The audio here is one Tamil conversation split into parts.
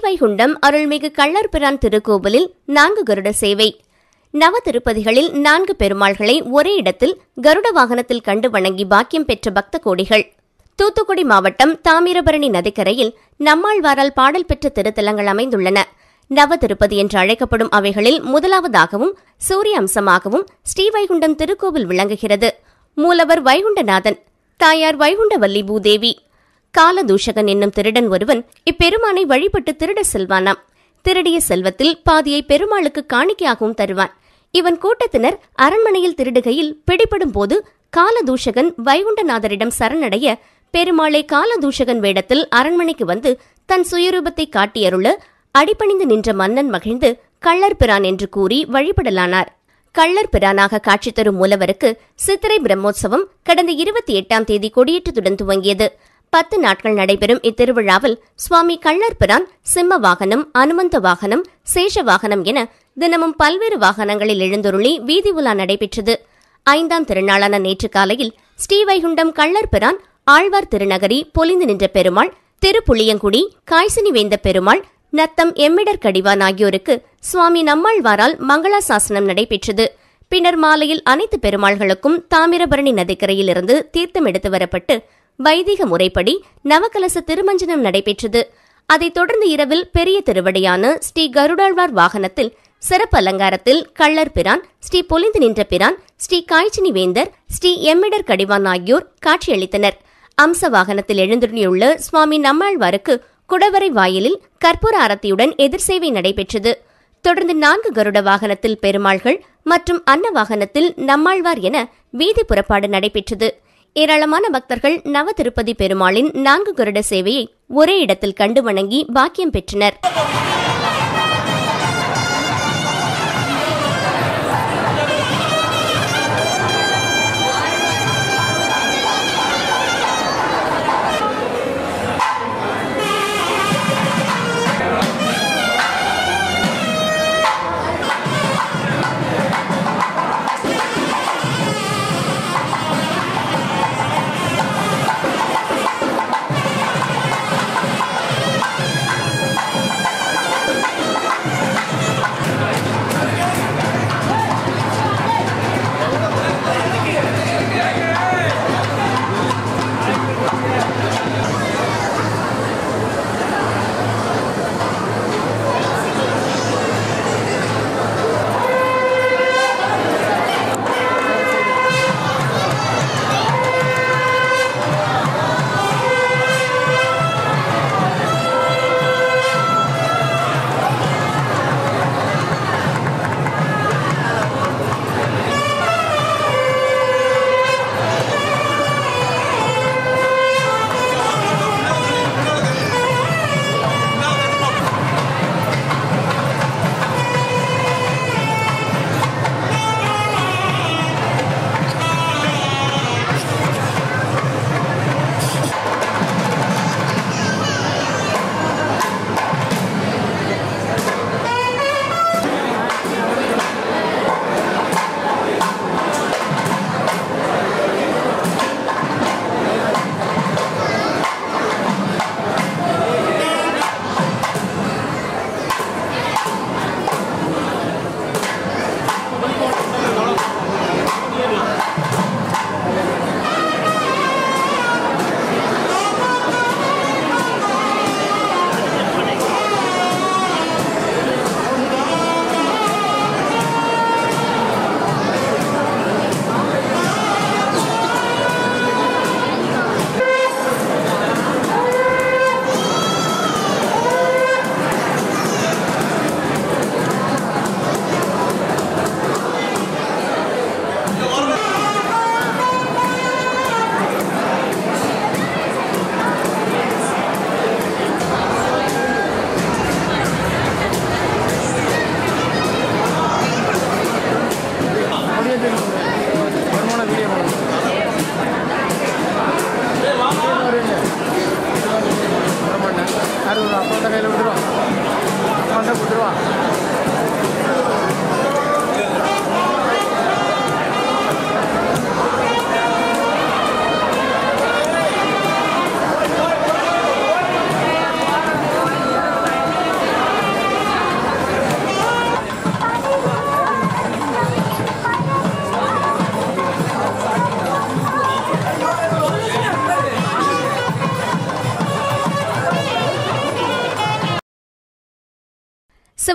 ஸ்ரீவைகுண்டம் அருள்மிகு கள்ளர்பிரான் திருக்கோவிலில் 4 கருட சேவை. நவ திருப்பதிகளில் 4 பெருமாள்களை ஒரே இடத்தில் கருட வாகனத்தில் கண்டு வணங்கி பாக்கியம் பெற்ற பக்த கோடிகள். தூத்துக்குடி மாவட்டம் தாமிரபரணி நதிக்கரையில் நம்மாழ்வாரால் பாடல் பெற்ற திருத்தலங்கள் அமைந்துள்ளன. நவ திருப்பதி என்று அழைக்கப்படும் அவைகளில் முதலாவதாகவும் சூரிய அம்சமாகவும் ஸ்ரீவைகுண்டம் திருக்கோவில் விளங்குகிறது. மூலவர் வைகுண்டநாதன், தாயார் வைகுண்டவல்லி பூதேவி. காலதூஷகன் என்னும் திருடன் ஒருவன் இப்பெருமானை வழிபட்டு திருட செல்வானாம். திருடிய செல்வத்தில் பாதியை பெருமாளுக்கு காணிக்கையாகவும் தருவான். இவன் கூட்டத்தினர் அரண்மனையில் திருடுகையில் பிடிபடும் போது காலதூஷகன் வைகுண்டநாதரிடம் சரணடைய பெருமாளை காலதூஷகன் வேடத்தில் அரண்மனைக்கு வந்து தன் சுயரூபத்தை காட்டியருள அடிபணிந்து நின்ற மன்னன் மகிழ்ந்து கள்ளர்பிரான் என்று கூறி வழிபடலானார். கள்ளர்பிரானாக காட்சி தரும் மூலவருக்கு சித்திரை பிரம்மோற்சவம் கடந்த 28ஆம் தேதி கொடியேற்றத்துடன் துவங்கியது. 10 நாட்கள் நடைபெறும் இத்திருவிழாவில் சுவாமி கள்ளர்பிரான் சிம்ம வாகனம், அனுமந்த வாகனம், சேஷ வாகனம் என தினமும் பல்வேறு வாகனங்களில் எழுந்தருளி வீதி உலா நடைபெற்றது. 5ஆம் திருநாளான நேற்று காலையில் ஸ்ரீவைகுண்டம் கள்ளர்பிரான், ஆழ்வார் திருநகரி, பொலிந்து நின்ற பெருமாள், திருப்புளியங்குடி, காய்சினி வேந்த பெருமாள், நத்தம் எம்மிடர் கடிவான் ஆகியோருக்கு சுவாமி நம்மாழ்வாரால் மங்களாசாசனம் நடைபெற்றது. பின்னர் மாலையில் அனைத்து பெருமாள்களுக்கும் தாமிரபரணி நதிக்கரையில் இருந்து தீர்த்தம் எடுத்து வரப்பட்டு வைதிக முறைப்படி நவகலச திருமஞ்சனம் நடைபெற்றது. அதைத் தொடர்ந்து இரவில் பெரிய திருவடியான ஸ்ரீ கருடாழ்வார் வாகனத்தில் சிறப்பு அலங்காரத்தில் கள்ளர்பிரான், ஸ்ரீ பொலிந்து நின்ற பிரான், ஸ்ரீ காய்ச்சினி வேந்தர், ஸ்ரீ எம்மிடர் கடிவான் ஆகியோர் காட்சியளித்தனர். அம்ச வாகனத்தில் எழுந்துள்ள சுவாமி நம்மாழ்வாருக்கு குடவரை வாயிலில் கற்பூர ஆரத்தியுடன் எதிர்சேவை நடைபெற்றது. தொடர்ந்து 4 கருட வாகனத்தில் பெருமாள்கள் மற்றும் அன்ன வாகனத்தில் நம்மாழ்வார் என வீதி புறப்பாடு நடைபெற்றது. ஏராளமான பக்தர்கள் நவ திருப்பதி பெருமாளின் 4 கருட சேவையை ஒரே இடத்தில் கண்டு வணங்கி பாக்கியம் பெற்றனர்.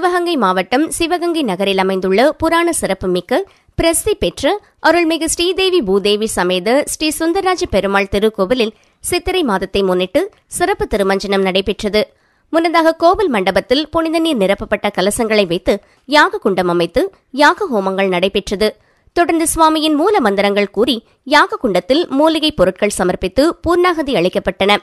சிவகங்கை மாவட்டம் சிவகங்கை நகரில் அமைந்துள்ள புராண சிறப்புமிக்க பிரசித்தி பெற்ற அருள்மிகு ஸ்ரீதேவி பூதேவி சமேத ஸ்ரீ சுந்தரராஜ பெருமாள் திருக்கோவிலில் சித்திரை மாதத்தை முன்னிட்டு சிறப்பு திருமஞ்சனம் நடைபெற்றது. முன்னதாக கோவில் மண்டபத்தில் புனித நீர் நிரப்பப்பட்ட கலசங்களை வைத்து யாக குண்டம் அமைத்து யாக ஹோமங்கள் நடைபெற்றது. தொடர்ந்து சுவாமியின் மூல மந்திரங்கள் கூறி யாக குண்டத்தில் மூலிகை பொருட்கள் சமர்ப்பித்து பூர்ணாகதி அளிக்கப்பட்டன.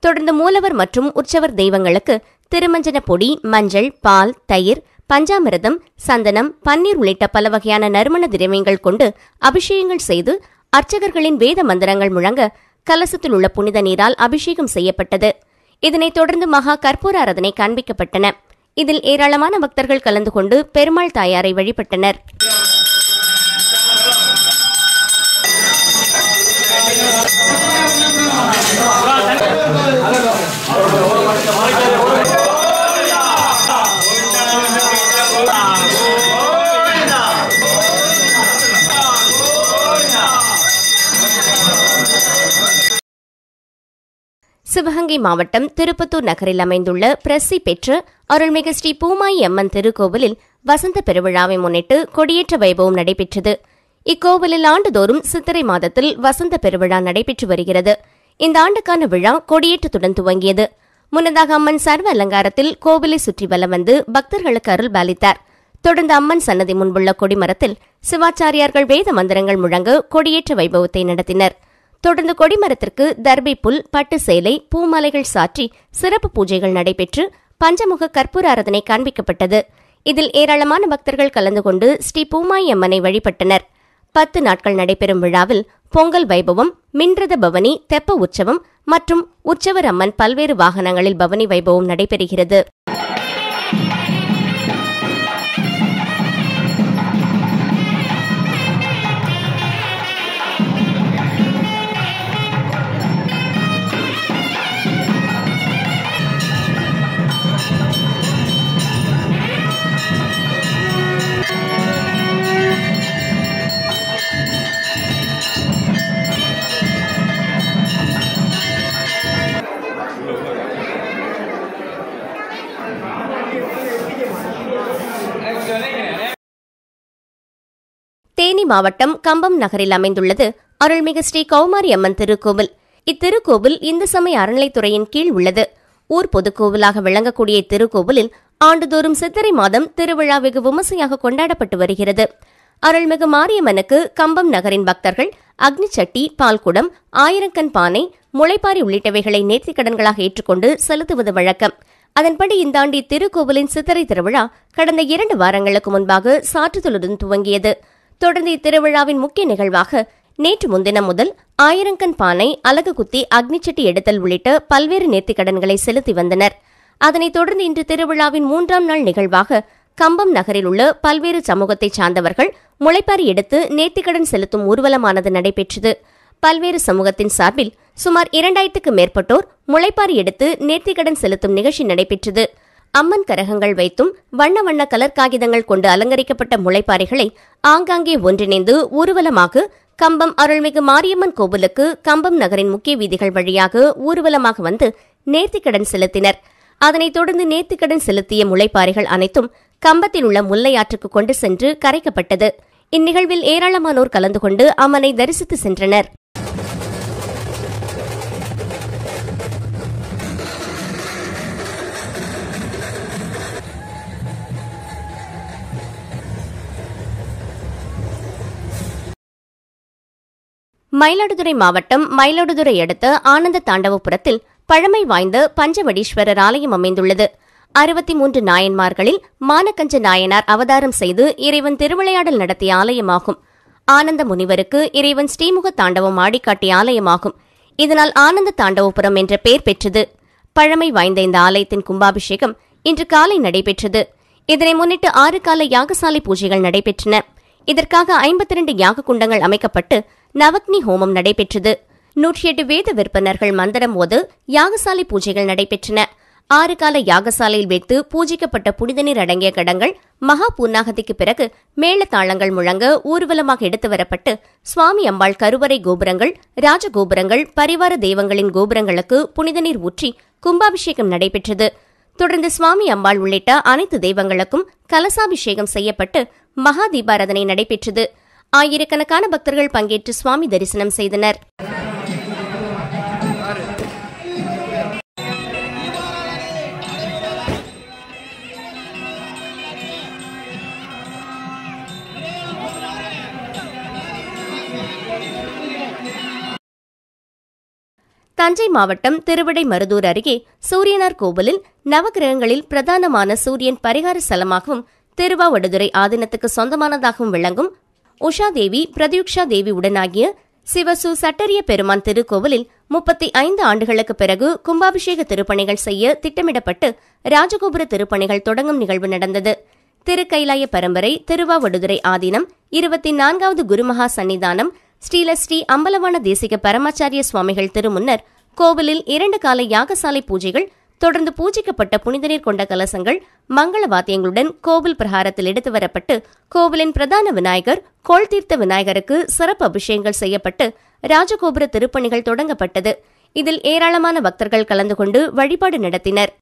தொடர்ந்து மூலவர் மற்றும் உற்சவர் தெய்வங்களுக்கு திருமஞ்சன பொடி, மஞ்சள், பால், தயிர், பஞ்சாமிரதம், சந்தனம், பன்னீர் உள்ளிட்ட பல வகையான நறுமண திரவியங்கள் கொண்டு அபிஷேகங்கள் செய்து அர்ச்சகர்களின் வேத மந்திரங்கள் முழங்க கலசத்தில் உள்ள புனித நீரால் அபிஷேகம் செய்யப்பட்டது. இதனைத் தொடர்ந்து மகா கற்பூர ஆராதனை காண்பிக்கப்பட்டன. இதில் ஏராளமான பக்தர்கள் கலந்து கொண்டு பெருமாள் தாயாரை வழிபட்டனர். சிவகங்கை மாவட்டம் திருப்பத்தூர் நகரில் அமைந்துள்ள பிரசித்தி பெற்ற அருள்மிகு ஸ்ரீ பூமாயி அம்மன் திருக்கோவிலில் வசந்த பெருவிழாவை முன்னிட்டு கொடியேற்ற வைபவம் நடைபெற்றது. இக்கோவிலில் ஆண்டுதோறும் சித்திரை மாதத்தில் வசந்த பெருவிழா நடைபெற்று வருகிறது. இந்த ஆண்டுக்கான விழா கொடியேற்றத்துடன் துவங்கியது. முன்னதாக அம்மன் சர்வ அலங்காரத்தில் கோவிலை சுற்றி வலம் வந்து பக்தர்களுக்கு அருள் பாலித்தார். தொடர்ந்து அம்மன் சன்னதி முன்புள்ள கொடிமரத்தில் சிவாச்சாரியார்கள் வேத மந்திரங்கள் முழங்க கொடியேற்ற வைபவத்தை நடத்தினர். தொடர்ந்து கொடிமரத்திற்கு தர்பை புல், பட்டு சேலை, பூமாலைகள் சாற்றி சிறப்பு பூஜைகள் நடைபெற்று பஞ்சமுக கற்பூர ஆராதனை காண்பிக்கப்பட்டது. இதில் ஏராளமான பக்தர்கள் கலந்து கொண்டு ஸ்ரீ பூமாயி அம்மனை வழிபட்டனர். 10 நாட்கள் நடைபெறும் விழாவில் பொங்கல் வைபவம், மின்ரத பவனி, தெப்ப உற்சவம் மற்றும் உற்சவர் அம்மன் பல்வேறு வாகனங்களில் பவனி வைபவம் நடைபெறுகிறது. தேனி மாவட்டம் கம்பம் நகரில் அமைந்துள்ளது அருள்மிகு ஸ்ரீ கௌமாரி அம்மன் திருக்கோவில். இத்திருக்கோவில் இந்து சமய அறநிலைத்துறையின் கீழ் உள்ளது. ஊர் பொதுக்கோவிலாக விளங்கக்கூடிய இத்திருக்கோவிலில் ஆண்டுதோறும் சித்திரை மாதம் திருவிழா வெகு விமர்சையாக கொண்டாடப்பட்டு வருகிறது. அருள்மிகு மாரியம்மனுக்கு கம்பம் நகரின் பக்தர்கள் அக்னி சட்டி, பால்குடம், ஆயிரங்கன் பானை, முளைப்பாரி உள்ளிட்டவைகளை நேர்த்திக்கடன்களாக ஏற்றுக்கொண்டு செலுத்துவது வழக்கம். அதன்படி இந்த ஆண்டு இத்திருக்கோவிலின் சித்திரை திருவிழா கடந்த 2 வாரங்களுக்கு முன்பாக சாற்றுதலுடன் துவங்கியது. தொடர்ந்து இத்திருவிழாவின் முக்கிய நிகழ்வாக நேற்று முன்தினம் முதல் ஆயிரங்கன் பானை, அலகு குத்தி, அக்னிச்சட்டி எடுத்தல் உள்ளிட்ட பல்வேறு நேர்த்திக்கடன்களை செலுத்தி வந்தனர். அதனைத் தொடர்ந்து இன்று திருவிழாவின் 3ஆம் நாள் நிகழ்வாக கம்பம் நகரில் உள்ள பல்வேறு சமூகத்தைச் சார்ந்தவர்கள் முளைப்பாரி எடுத்து நேர்த்திக்கடன் செலுத்தும் ஊர்வலமானது நடைபெற்றது. பல்வேறு சமூகத்தின் சார்பில் சுமார் 2000க்கும் மேற்பட்டோர் முளைப்பாரி எடுத்து நேர்த்திக்கடன் செலுத்தும் நிகழ்ச்சி நடைபெற்றது. அம்மன் கரகங்கள் வைத்தும் வண்ண வண்ண கலர் காகிதங்கள் கொண்டு அலங்கரிக்கப்பட்ட முளைப்பாரிகளை ஆங்காங்கே ஒன்றிணைந்து ஊர்வலமாக கம்பம் அருள்மிகு மாரியம்மன் கோவிலுக்கு கம்பம் நகரின் முக்கிய வீதிகள் வழியாக ஊர்வலமாக வந்து நேர்த்திக்கடன் செலுத்தினர். அதனைத் தொடர்ந்து நேர்த்திக்கடன் செலுத்திய முளைப்பாரிகள் அனைத்தும் கம்பத்தில் உள்ள முல்லையாற்றுக்கு கொண்டு சென்று கரைக்கப்பட்டது. இந்நிகழ்வில் ஏராளமானோர் கலந்து கொண்டு அம்மனை தரிசித்து சென்றனர். மயிலாடுதுறை மாவட்டம் மயிலாடுதுறை அடுத்த ஆனந்த தாண்டவபுரத்தில் பழமை வாய்ந்த பஞ்சவடீஸ்வரர் ஆலயம் அமைந்துள்ளது. 63 நாயன்மார்களில் மானக்கஞ்ச நாயனார் அவதாரம் செய்து இறைவன் திருவிளையாடல் நடத்திய ஆலயமாகும். ஆனந்த முனிவருக்கு இறைவன் ஸ்ரீமுக தாண்டவம் ஆடிக்காட்டிய ஆலயமாகும். இதனால் ஆனந்த தாண்டவபுரம் என்ற பெயர் பெற்றது. பழமை வாய்ந்த இந்த ஆலயத்தின் கும்பாபிஷேகம் இன்று காலை நடைபெற்றது. இதனை முன்னிட்டு 6 கால யாகசாலை பூஜைகள் நடைபெற்றன. இதற்காக 52 யாக குண்டங்கள் அமைக்கப்பட்டு நவக்னி ஹோமம் நடைபெற்றது. 108 வேத விற்பனர்கள் மந்திரம் ஓது யாகசாலை பூஜைகள் நடைபெற்றன. 6 கால யாகசாலையில் வைத்து பூஜிக்கப்பட்ட புனித நீர் அடங்கிய கடங்கள் மகா பூர்ணாகதிக்கு பிறகு மேளதாளங்கள் முழங்க ஊர்வலமாக எடுத்து வரப்பட்டு சுவாமி அம்பாள் கருவறை கோபுரங்கள், ராஜகோபுரங்கள், பரிவார தெய்வங்களின் கோபுரங்களுக்கு புனித நீர் ஊற்றி கும்பாபிஷேகம் நடைபெற்றது. தொடர்ந்து சுவாமி அம்பாள் உள்ளிட்ட அனைத்து தெய்வங்களுக்கும் கலசாபிஷேகம் செய்யப்பட்டு மகா தீபாராதனை நடைபெற்றது. ஆயிரக்கணக்கான பக்தர்கள் பங்கேற்று சுவாமி தரிசனம் செய்தனர். தஞ்சை மாவட்டம் திருவிடைமருதூர் அருகே சூரியனார் கோவிலில் நவகிரகங்களில் பிரதானமான சூரியன் பரிகார ஸ்தலமாகவும் திருவாவடுதுறை ஆதீனத்துக்கு சொந்தமானதாகவும் விளங்கும் உஷாதேவி பிரத்யுக்ஷா தேவி உடனாகிய சிவசு சட்டரிய பெருமான் திருக்கோவிலில் 35 ஆண்டுகளுக்கு பிறகு கும்பாபிஷேக திருப்பணிகள் செய்ய திட்டமிடப்பட்டு ராஜகோபுர திருப்பணிகள் தொடங்கும் நிகழ்வு நடந்தது. திருக்கைலாய பரம்பரை திருவாவடுதுறை ஆதீனம் 24வது குருமகா சன்னிதானம் ஸ்ரீலஸ்ரீ அம்பலவான தேசிக பரமாச்சாரிய சுவாமிகள் திருமுன்னர் கோவிலில் 2 கால யாகசாலை பூஜைகள், தொடர்ந்து பூஜிக்கப்பட்ட புனித நீர் கொண்ட கலசங்கள் மங்கள வாத்தியங்களுடன் கோவில் பிரகாரத்தில் எடுத்து வரப்பட்டு கோவிலின் பிரதான விநாயகர் கோள்தீர்த்த விநாயகருக்கு சிறப்பு அபிஷேகங்கள் செய்யப்பட்டு ராஜகோபுர திருப்பணிகள் தொடங்கப்பட்டது. இதில் ஏராளமான பக்தர்கள் கலந்து கொண்டு வழிபாடு நடத்தினர்.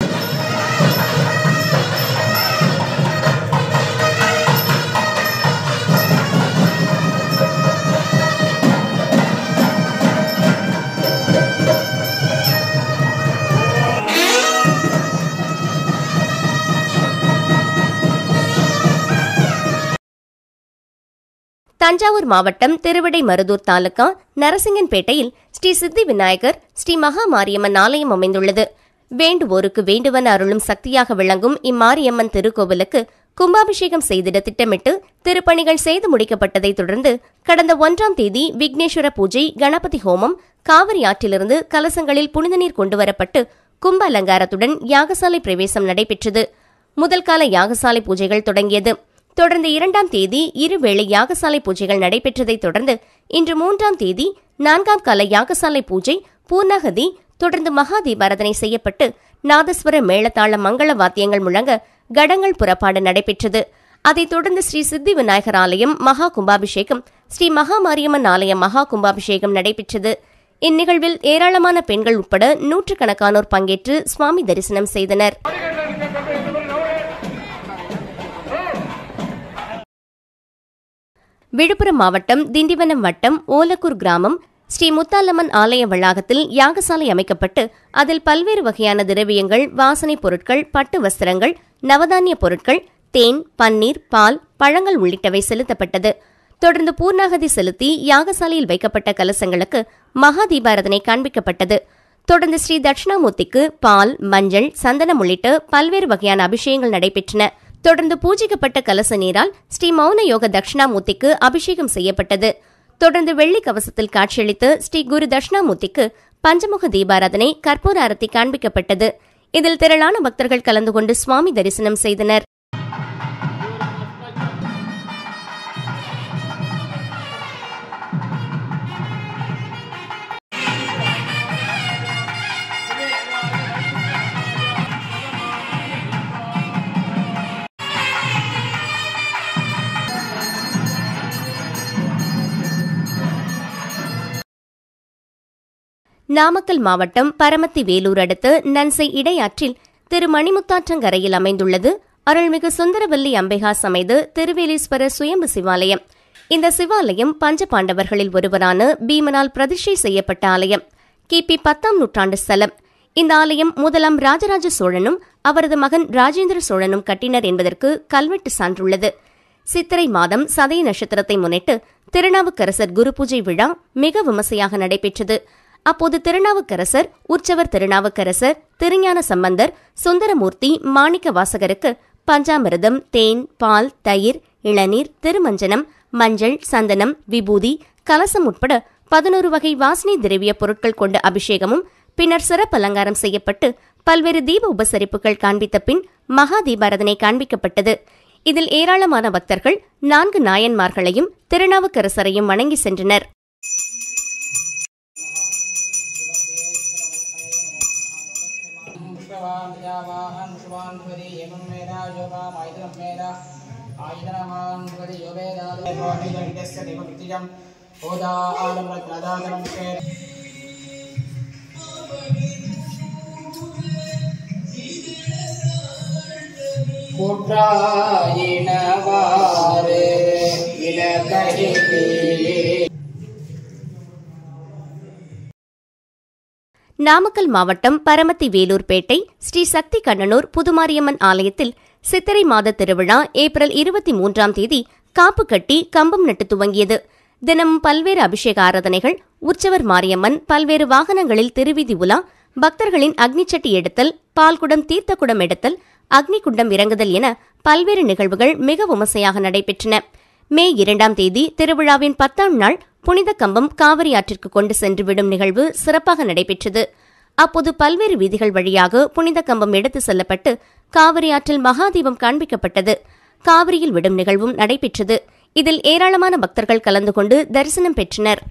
தஞ்சாவூர் மாவட்டம் திருவிடைமருதூர் தாலுகா நரசிங்கன்பேட்டையில் ஸ்ரீ சித்தி விநாயகர் ஸ்ரீ மகா மாரியம்மன் ஆலயம் அமைந்துள்ளது. வேண்டுவோருக்கு வேண்டுவன அருளும் சக்தியாக விளங்கும் இம்மாரியம்மன் திருக்கோவிலுக்கு கும்பாபிஷேகம் செய்திட திட்டமிட்டு திருப்பணிகள் செய்து முடிக்கப்பட்டதைத் தொடர்ந்து கடந்த 1ஆம் தேதி விக்னேஸ்வர பூஜை, கணபதி ஹோமம், காவிரி ஆற்றிலிருந்து கலசங்களில் புனித நீர் கொண்டுவரப்பட்டு கும்ப அலங்காரத்துடன் யாகசாலை பிரவேசம் நடைபெற்றது. முதல் கால யாகசாலை பூஜைகள் தொடங்கியது. தொடர்ந்து 2ஆம் தேதி இருவேளை யாகசாலை பூஜைகள் நடைபெற்றதைத் தொடர்ந்து இன்று 3ஆம் தேதி 4ஆம் கால யாகசாலை பூஜை, பூர்ணாகதி, தொடர்ந்து மகா தீபாராதனை செய்யப்பட்டு நாதஸ்வர மேளதாள மங்கள வாத்தியங்கள் முழங்க கடங்கள் புறப்பாடு நடைபெற்றது. அதைத் தொடர்ந்து ஸ்ரீ சித்தி விநாயகர் ஆலயம் மகா கும்பாபிஷேகம், ஸ்ரீ மகா மாரியம்மன் ஆலயம் மகா கும்பாபிஷேகம் நடைபெற்றது. இந்நிகழ்வில் ஏராளமான பெண்கள் உட்பட நூற்றுக்கணக்கானோர் பங்கேற்று சுவாமி தரிசனம் செய்தனர். விழுப்புரம் மாவட்டம் திண்டிவனம் வட்டம் ஓலக்கூர் கிராமம் ஸ்ரீ முத்தாலம்மன் ஆலய வளாகத்தில் யாகசாலை அமைக்கப்பட்டு அதில் பல்வேறு வகையான திரவியங்கள், வாசனைப் பொருட்கள், பட்டு வஸ்திரங்கள், நவதானிய பொருட்கள், தேன், பன்னீர், பால், பழங்கள் உள்ளிட்டவை செலுத்தப்பட்டது. தொடர்ந்து பூர்ணாகதி செலுத்தி யாகசாலையில் வைக்கப்பட்ட கலசங்களுக்கு மகா தீபாராதனை காண்பிக்கப்பட்டது. தொடர்ந்து ஸ்ரீ தட்சிணாமூர்த்திக்கு பால், மஞ்சள், சந்தனம் உள்ளிட்ட பல்வேறு வகையான அபிஷேகங்கள் நடைபெற்றன. தொடர்ந்து பூஜிக்கப்பட்ட கலச நீரால் ஸ்ரீ மௌன யோக தட்சிணாமூர்த்திக்கு அபிஷேகம் செய்யப்பட்டது. தொடர்ந்து வெள்ளி கவசத்தில் காட்சியளித்த ஸ்ரீ குரு தட்சிணாமூர்த்திக்கு பஞ்சமுக தீபாராதனை, கற்பூர ஆரத்தி காண்பிக்கப்பட்டது. இதில் திரளான பக்தர்கள் கலந்து கொண்டு சுவாமி தரிசனம் செய்தனர். நாமக்கல் மாவட்டம் பரமத்தி வேலூர் அடுத்த நன்சை இடையாற்றில் திருமணிமுத்தாற்றங்கரையில் அமைந்துள்ளது அருள்மிகு சுந்தரவல்லி அம்பிகா சமேத திருவேலீஸ்வரர் சுயம்பு சிவாலயம். இந்த சிவாலயம் பஞ்சபாண்டவர்களில் ஒருவரான பீமனால் பிரதிஷ்டை செய்யப்பட்ட ஆலயம். கிபி 10ஆம் நூற்றாண்டு ஸ்தலம். இந்த ஆலயம் முதலாம் ராஜராஜ சோழனும் அவரது மகன் ராஜேந்திர சோழனும் கட்டினர் என்பதற்கு கல்வெட்டு சான்றுள்ளது. சித்திரை மாதம் சதய நட்சத்திரத்தை முன்னிட்டு திருநாவுக்கரசர் குரு பூஜை விழா மிக விமர்சையாக நடைபெற்றது. அப்போது திருநாவுக்கரசர், உற்சவர் திருநாவுக்கரசர், திருஞான சம்பந்தர், சுந்தரமூர்த்தி, மாணிக்க வாசகருக்கு பஞ்சாமிர்தம், தேன், பால், தயிர், இளநீர், திருமஞ்சனம், மஞ்சள், சந்தனம், விபூதி, கலசம் உட்பட 11 வகை வாசனை திரவிய பொருட்கள் கொண்ட அபிஷேகமும் பின்னர் சிறப்பு அலங்காரம் செய்யப்பட்டு பல்வேறு தீப உபசரிப்புகள் காண்பித்த பின் மகா தீபாராதனை காண்பிக்கப்பட்டது. இதில் ஏராளமான பக்தர்கள் 4 நாயன்மார்களையும் திருநாவுக்கரசரையும் வணங்கி சென்றனர். நாமக்கல் மாவட்டம் பரமத்தி வேலூர்பேட்டை ஸ்ரீ சக்தி கண்ணனூர் புதுமாரியம்மன் ஆலயத்தில் சித்திரை மாத திருவிழா ஏப்ரல் 23ஆம் தேதி காப்பு கட்டி கம்பம் நட்டு துவங்கியது. தினமும் பல்வேறு அபிஷேக ஆராதனைகள், உற்சவர் மாரியம்மன் பல்வேறு வாகனங்களில் திருவீதி உலா, பக்தர்களின் அக்னிச்சட்டி எடுத்தல், பால்குடம் தீர்த்தக்குடம் எடுத்தல், அக்னிகுண்டம் இறங்குதல் என பல்வேறு நிகழ்வுகள் மிக விமர்சையாக நடைபெற்றன. மே 2ஆம் தேதி திருவிழாவின் 10ஆம் நாள் புனித கம்பம் காவிரி ஆற்றிற்கு கொண்டு சென்று விடும் நிகழ்வு சிறப்பாக நடைபெற்றது. அப்போது பல்வேறு வீதிகள் வழியாக புனித கம்பம் எடுத்து செல்லப்பட்டு காவிரி ஆற்றில் மகாதீபம் காண்பிக்கப்பட்டது. காவிரியில் விடும் நிகழ்வும் நடைபெற்றது. இதில் ஏராளமான பக்தர்கள் கலந்து கொண்டு தரிசனம் பெற்றனர்.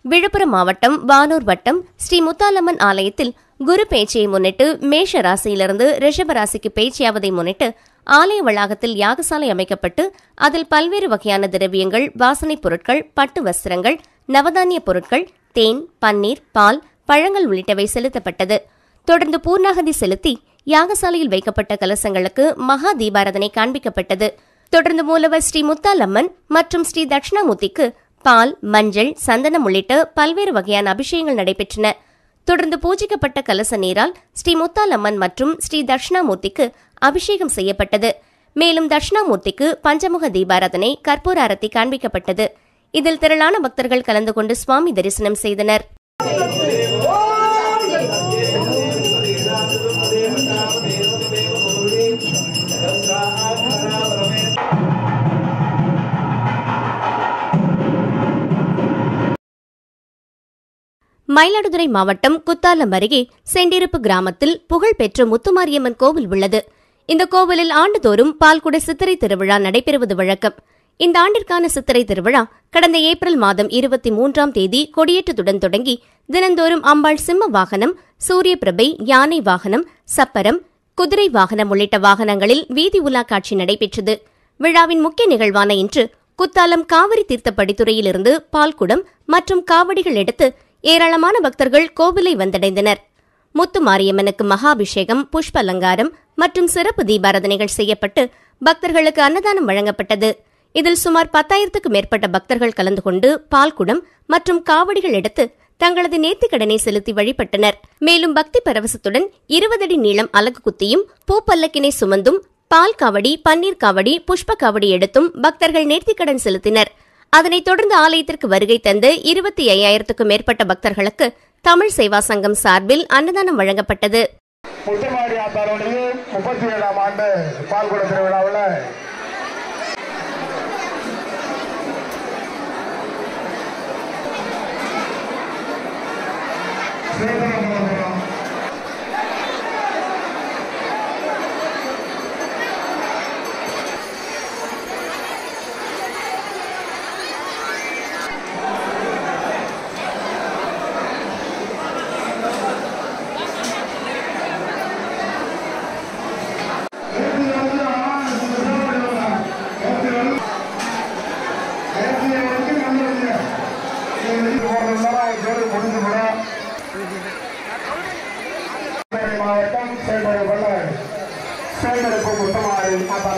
விழுப்புரம் மாவட்டம் வானூர் வட்டம் ஸ்ரீ முத்தாலம்மன் ஆலயத்தில் குரு பேச்சையை முன்னிட்டு மேஷ ராசியிலிருந்து ரிஷப ராசிக்கு பேச்சியாவதை முன்னிட்டு ஆலய வளாகத்தில் யாகசாலை அமைக்கப்பட்டு அதில் பல்வேறு வகையான திரவியங்கள், வாசனைப் பொருட்கள், பட்டு வஸ்திரங்கள், நவதானிய பொருட்கள், தேன், பன்னீர், பால், பழங்கள் உள்ளிட்டவை செலுத்தப்பட்டது. தொடர்ந்து பூர்ணாகதி செலுத்தி யாகசாலையில் வைக்கப்பட்ட கலசங்களுக்கு மகா தீபாராதனை காண்பிக்கப்பட்டது. தொடர்ந்து மூலவர் ஸ்ரீ முத்தாலம்மன் மற்றும் ஸ்ரீ தட்சிணாமூர்த்திக்கு பால், மஞ்சள், சந்தனம் உள்ளிட்ட பல்வேறு வகையான அபிஷேகங்கள் நடைபெற்றன. தொடர்ந்து பூஜிக்கப்பட்ட கலச நீரால் ஸ்ரீ முத்தாலம்மன் மற்றும் ஸ்ரீ தட்சிணாமூர்த்திக்கு அபிஷேகம் செய்யப்பட்டது. மேலும் தட்சிணாமூர்த்திக்கு பஞ்சமுக தீபாராதனை, கற்பூர ஆரத்தி காண்பிக்கப்பட்டது. இதில் திரளான பக்தர்கள் கலந்து கொண்டு சுவாமி தரிசனம் செய்தனர். மயிலாடுதுறை மாவட்டம் குத்தாலம் அருகே செண்டிருப்பு கிராமத்தில் புகழ்பெற்ற முத்துமாரியம்மன் கோவில் உள்ளது. இந்த கோவிலில் ஆண்டுதோறும் பால்குட சித்திரை திருவிழா நடைபெறுவது வழக்கம். இந்த ஆண்டிற்கான சித்திரை திருவிழா கடந்த ஏப்ரல் மாதம் 23ஆம் தேதி கொடியேற்றத்துடன் தொடங்கி தினந்தோறும் அம்பாள் சிம்ம வாகனம், சூரிய பிரபை, யானை வாகனம், சப்பரம், குதிரை வாகனம் உள்ளிட்ட வாகனங்களில் வீதி உலா காட்சி நடைபெற்றது. விழாவின் முக்கிய நிகழ்வான இன்று குத்தாலம் காவிரி தீர்த்த படித்துறையிலிருந்து பால்குடம் மற்றும் காவடிகள் எடுத்து ஏராளமான பக்தர்கள் கோவிலை வந்தடைந்தனர். முத்து மாரியம்மனுக்கு மகாபிஷேகம், புஷ்ப அலங்காரம் மற்றும் சிறப்பு தீபாராதனைகள் செய்யப்பட்டு பக்தர்களுக்கு அன்னதானம் வழங்கப்பட்டது. இதில் சுமார் 10,000க்கும் மேற்பட்ட பக்தர்கள் கலந்து கொண்டு பால்குடம் மற்றும் காவடிகள் எடுத்து தங்களது நேர்த்திக்கடனை செலுத்தி வழிபட்டனர். மேலும் பக்தி பரவசத்துடன் 20 அடி நீளம் அலகு குத்தியும், பூப்பல்லக்கினை சுமந்தும், பால் காவடி, பன்னீர் காவடி, புஷ்ப காவடி எடுத்தும் பக்தர்கள் நேர்த்திக்கடன் செலுத்தினர். அதனைத் தொடர்ந்து ஆலயத்திற்கு வருகை தந்து 25,000க்கும் மேற்பட்ட பக்தர்களுக்கு தமிழ் சேவா சங்கம் சார்பில் அன்னதானம் வழங்கப்பட்டது. முத்துமாரி ஆத்தாருடைய 37ஆம் ஆண்டு பால்குட திருவிழாவில் மாவட்டம் செயல்படுத்த முத்துமாரி மாதா